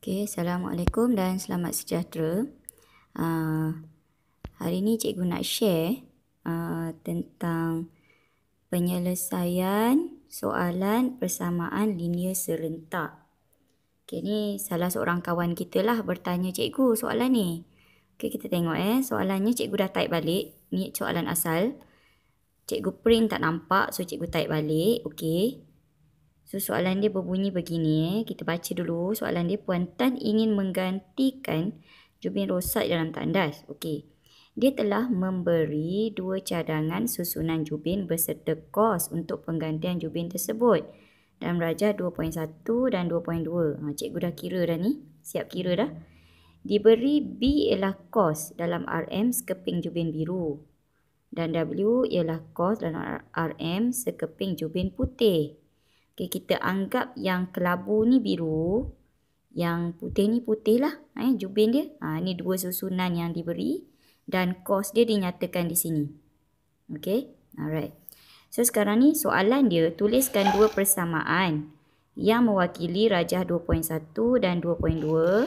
Okay, Assalamualaikum dan selamat sejahtera. Hari ini cikgu nak share tentang penyelesaian soalan persamaan linear serentak. Okay, ni salah seorang kawan kita lah bertanya cikgu soalan ni. Okay, kita tengok soalannya cikgu dah type balik. Ni soalan asal. Cikgu print tak nampak, so cikgu type balik. Okay. So, soalan dia berbunyi begini. Kita baca dulu soalan dia. Puan Tan ingin menggantikan jubin rosak dalam tandas. Okey. Dia telah memberi dua cadangan susunan jubin berserta kos untuk penggantian jubin tersebut. Dalam darjah 2.1 dan 2.2. Cikgu dah kira dah ni. Siap kira dah. Diberi B ialah kos dalam RM sekeping jubin biru. Dan W ialah kos dalam RM sekeping jubin putih. Okay, kita anggap yang kelabu ni biru, yang putih ni putih lah, jubin dia. Ni dua susunan yang diberi dan kos dia dinyatakan di sini. Okay, alright. So sekarang ni soalan dia, tuliskan dua persamaan yang mewakili rajah 2.1 dan 2.2.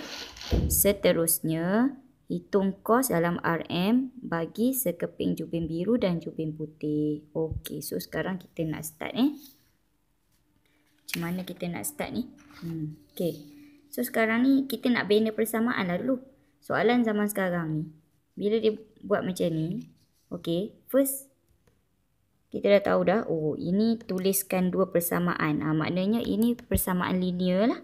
Seterusnya, hitung kos dalam RM bagi sekeping jubin biru dan jubin putih. Okay, so sekarang kita nak start Macam mana kita nak start ni? Okay. So sekarang ni kita nak bina persamaan lah dulu. Soalan zaman sekarang ni. Bila dia buat macam ni. Okay. First. Kita dah tahu dah. Oh, ini tuliskan dua persamaan. Maknanya ini persamaan linear lah.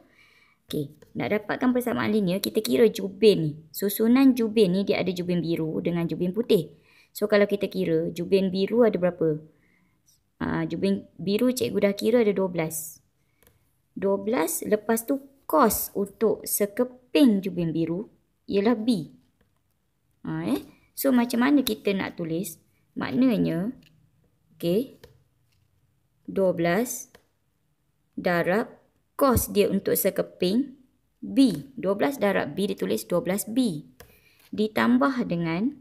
Okay. Nak dapatkan persamaan linear. Kita kira jubin ni. Susunan jubin ni dia ada jubin biru dengan jubin putih. So kalau kita kira. Jubin biru ada berapa? Jubin biru cikgu dah kira ada 12. 12 lepas tu kos untuk sekeping jubin biru ialah B. So macam mana kita nak tulis? Maknanya, okay, 12 darab kos dia untuk sekeping B. 12 darab B ditulis 12B. Ditambah dengan,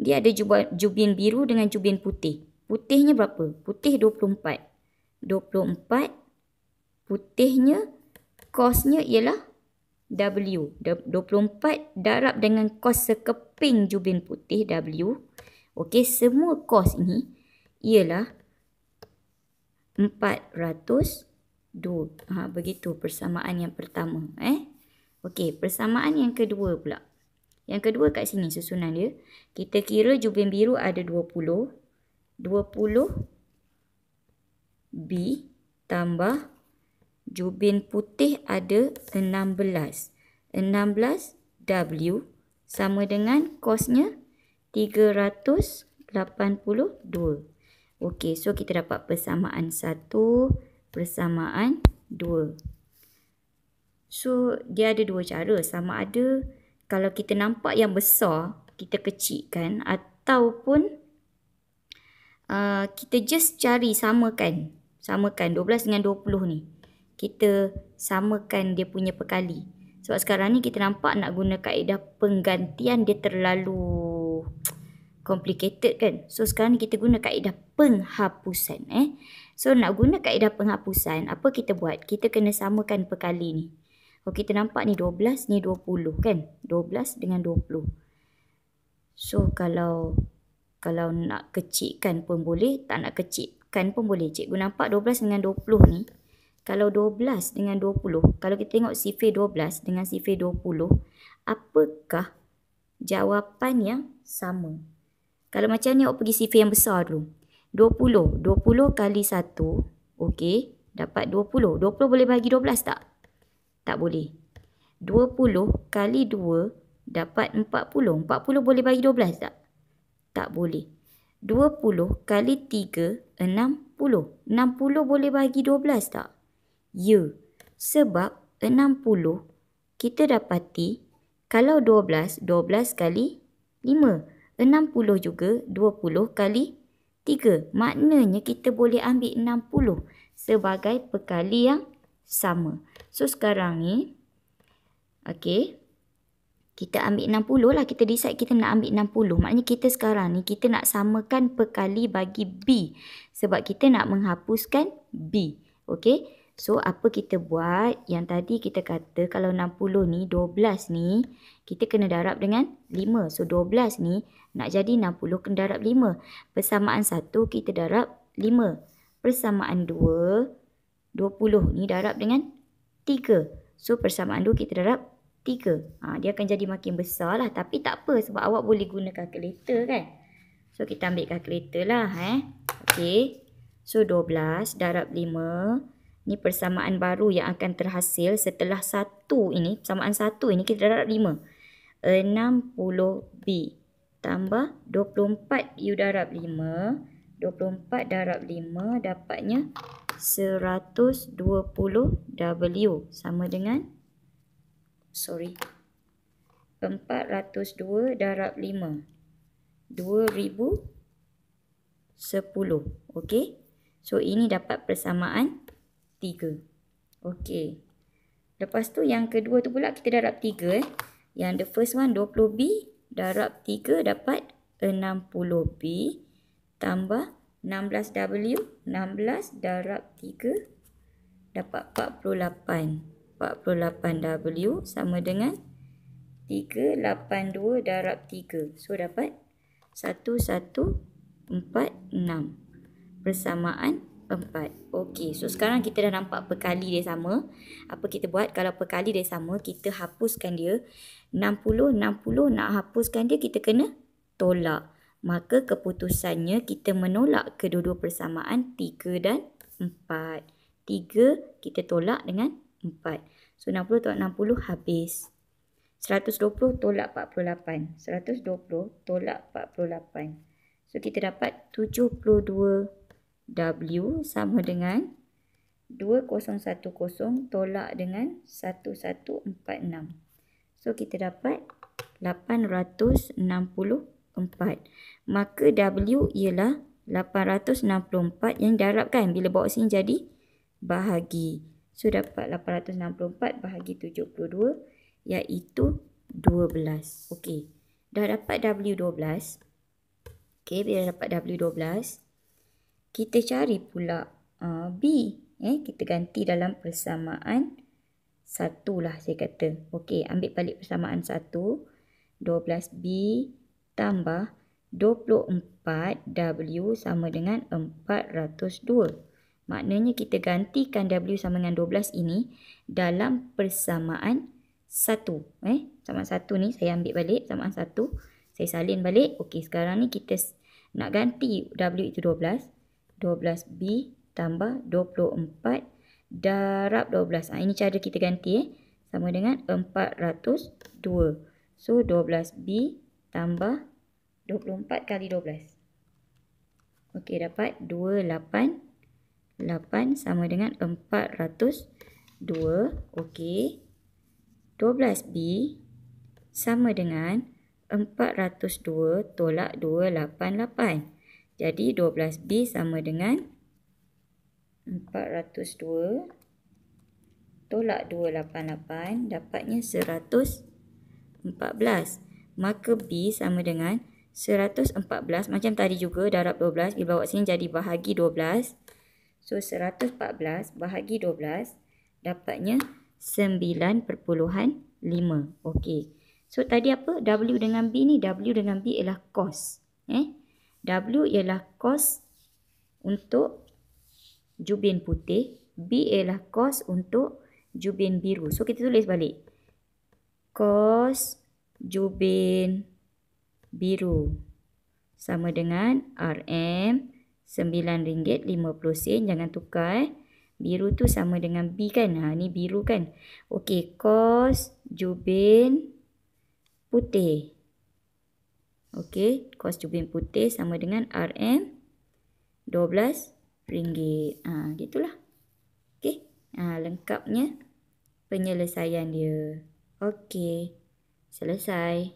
dia ada jubin biru dengan jubin putih. Putihnya berapa? Putih 24. 24 putihnya, kosnya ialah W. 24 darab dengan kos sekeping jubin putih W. Okey, semua kos ini ialah 402. Begitu persamaan yang pertama. Okey, persamaan yang kedua pula. Yang kedua kat sini susunan dia. Kita kira jubin biru ada 20. 20 B tambah jubin putih ada 16. 16 W sama dengan kosnya 382. Okey, so kita dapat persamaan 1, persamaan 2. So, dia ada dua cara. Sama ada kalau kita nampak yang besar, kita kecilkan ataupun kita just cari samakan. Samakan 12 dengan 20 ni. Kita samakan dia punya perkali. Sebab sekarang ni kita nampak nak guna kaedah penggantian dia terlalu complicated kan. So sekarang ni kita guna kaedah penghapusan. So nak guna kaedah penghapusan, apa kita buat? Kita kena samakan perkali ni. Oh, kita nampak ni 12, ni 20 kan. 12 dengan 20. So kalau nak kecilkan pun boleh, tak nak kecilkan pun boleh. Cikgu nampak 12 dengan 20 ni. Kalau 12 dengan 20, kalau kita tengok sifir 12 dengan sifir 20, apakah jawapan yang sama? Kalau macam ni, awak pergi sifir yang besar dulu. 20 kali 1, okey, dapat 20. 20 boleh bagi 12 tak? Tak boleh. 20 kali 2, dapat 40. 40 boleh bagi 12 tak? Tak boleh. 20 kali 3, 60. 60 boleh bagi 12 tak? Ya, sebab 60 kita dapati kalau 12 kali 5. 60 juga 20 kali 3. Maknanya kita boleh ambil 60 sebagai perkali yang sama. So sekarang ni, okay, kita ambil 60 lah. Kita decide kita nak ambil 60. Maknanya kita sekarang ni kita nak samakan perkali bagi B. Sebab kita nak menghapuskan B. Okay. So, apa kita buat? Yang tadi kita kata kalau 60 ni, 12 ni, kita kena darab dengan 5. So, 12 ni nak jadi 60 kena darab 5. Persamaan 1 kita darab 5. Persamaan 2, 20 ni darab dengan 3. So, persamaan 2 kita darab 3. Dia akan jadi makin besar lah. Tapi tak apa sebab awak boleh guna kalkulator kan. So, kita ambil kalkulator lah. Okey. So, 12 darab 5. Ni persamaan baru yang akan terhasil setelah 1 ini. Persamaan 1 ini kita darab 5. 60B tambah 24 U darab 5. 24 darab 5 dapatnya 120W sama dengan 402 darab 5. 2010. Okey. So ini dapat persamaan 3. Okey. Lepas tu yang kedua tu pula kita darab 3. Yang the first one 20B darab 3 dapat 60B tambah 16W. 16 darab 3 dapat 48. 48W sama dengan 382 darab 3. So dapat 1146. Persamaan 4. Okey, so sekarang kita dah nampak perkali dia sama. Apa kita buat? Kalau perkali dia sama, kita hapuskan dia. 60 nak hapuskan dia, kita kena tolak. Maka keputusannya kita menolak kedua-dua persamaan 3 dan 4. 3 kita tolak dengan 4. So 60 tolak 60 habis. 120 tolak 48. 120 tolak 48. So kita dapat 72W sama dengan 2010 tolak dengan 1146. So kita dapat 864. Maka W ialah 864 yang darabkan. Bila bawa sini jadi bahagi. So dapat 864 bahagi 72 iaitu 12. Okey. Dah dapat W12. Okey, bila dapat W12, kita cari pula B. Kita ganti dalam persamaan 1 lah saya kata. Okey, ambil balik persamaan 1. 12B tambah 24W sama dengan 402. Maknanya kita gantikan W sama dengan 12 ini dalam persamaan 1. Persamaan 1 ni saya ambil balik persamaan 1. Saya salin balik. Okey, sekarang ni kita nak ganti W itu 12. 12B tambah 24 darab 12. Ini cara kita ganti. Sama dengan 402. So, 12B tambah 24 kali 12. Okey, dapat 288 sama dengan 402. Okey. 12B sama dengan 402 tolak 288. Jadi 12B sama dengan 402 tolak 288 dapatnya 114. Maka B sama dengan 114. Macam tadi juga darab 12. Bila bawa sini jadi bahagi 12. So 114 bahagi 12 dapatnya 9.5. Okey. So tadi apa? W dengan B ni. W dengan B ialah cos. W ialah cos untuk jubin putih. B ialah cos untuk jubin biru. So kita tulis balik. Cos jubin biru sama dengan RM RM9.50. Jangan tukar. Biru tu sama dengan B kan. Ni biru kan. Okey, cos jubin putih. Okey, kos jubin putih sama dengan RM RM12. Gitulah. Okey. Lengkapnya penyelesaian dia. Okey. Selesai.